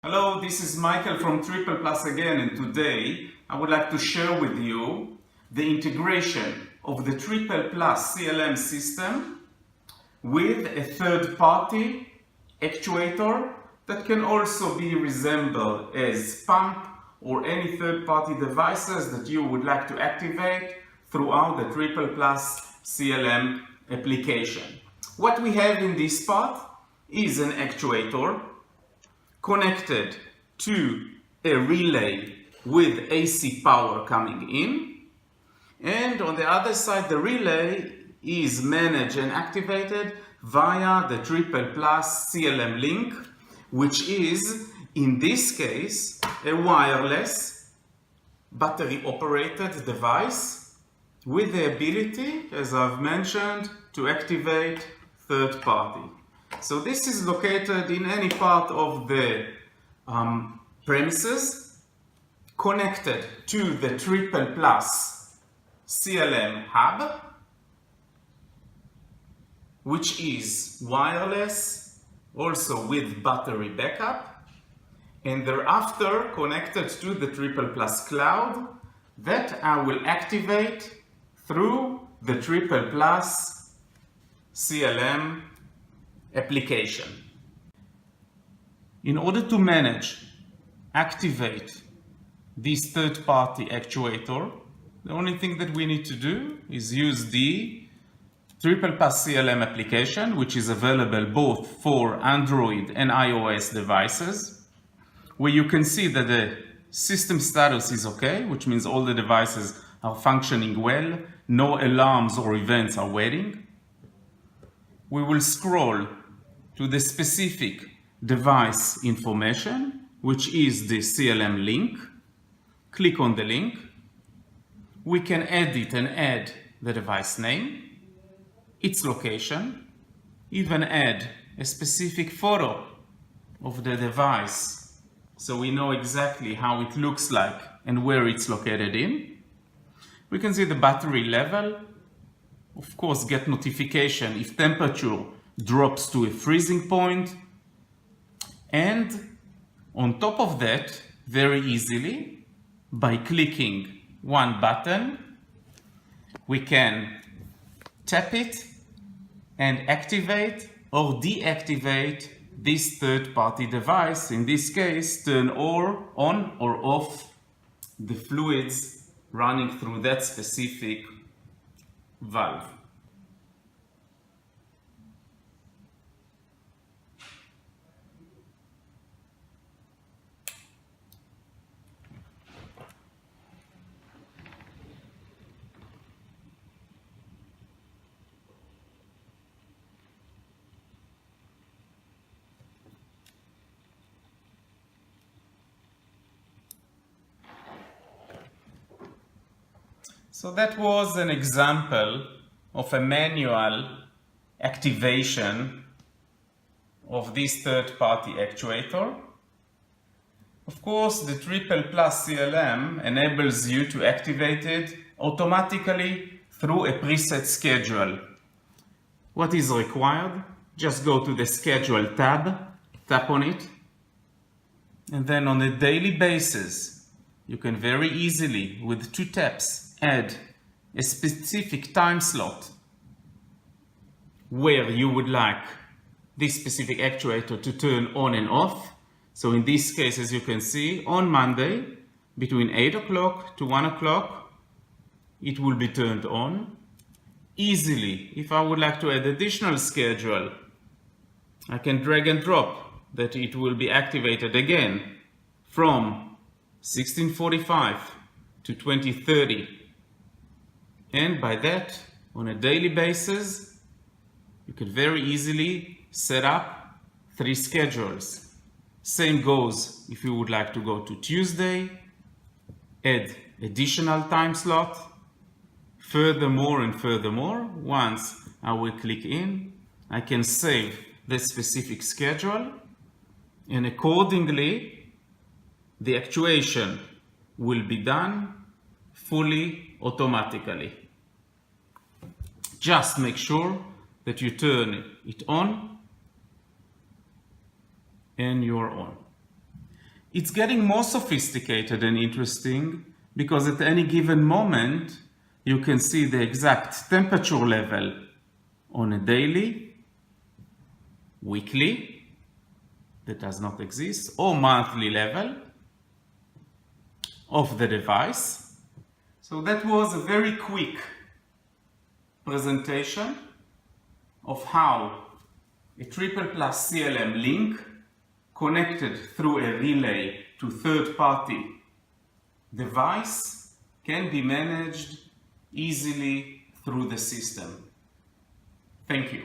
Hello, this is Michael from Triple Plus again, and today I would like to share with you the integration of the Triple Plus CLM system with a third-party actuator that can also be resembled as pump or any third-party devices that you would like to activate throughout the Triple Plus CLM application. What we have in this part is an actuator connected to a relay with AC power coming in, and on the other side the relay is managed and activated via the Triple Plus CLM link, which is in this case a wireless battery operated device with the ability, as I've mentioned, to activate third party. So this is located in any part of the premises, connected to the Triple Plus CLM hub, which is wireless, also with battery backup, and thereafter connected to the Triple Plus cloud that I will activate through the Triple Plus CLM application. In order to manage, activate this third-party actuator, the only thing that we need to do is use the Triple Plus CLM application, which is available both for Android and iOS devices, where you can see that the system status is okay, which means all the devices are functioning well, no alarms or events are waiting. We will scroll to the specific device information, which is the CLM link. Click on the link. We can edit and add the device name, its location, even add a specific photo of the device so we know exactly how it looks like and where it's located in. We can see the battery level. Of course, get notification if temperature drops to a freezing point. And on top of that, very easily, by clicking one button, we can tap it and activate or deactivate this third-party device. In this case, turn on or off the fluids running through that specific valve. So that was an example of a manual activation of this third-party actuator. Of course, the Triple Plus CLM enables you to activate it automatically through a preset schedule. What is required? Just go to the Schedule tab, tap on it, and then on a daily basis, you can very easily, with 2 taps, add a specific time slot where you would like this specific actuator to turn on and off. So in this case, as you can see, on Monday, between 8 o'clock to 1 o'clock, it will be turned on. Easily, if I would like to add additional schedule, I can drag and drop that it will be activated again from 16:45 to 20:30. And by that, on a daily basis, you can very easily set up 3 schedules. Same goes if you would like to go to Tuesday, add additional time slot. Furthermore and furthermore, once I will click in, I can save the specific schedule, and accordingly, the actuation will be done fully automatically. Just make sure that you turn it on and you're on. it's getting more sophisticated and interesting because at any given moment, you can see the exact temperature level on a daily, weekly, that does not exist, or monthly level of the device. So that was a very quick presentation of how a Triple Plus CLM link connected through a relay to third-party device can be managed easily through the system. Thank you.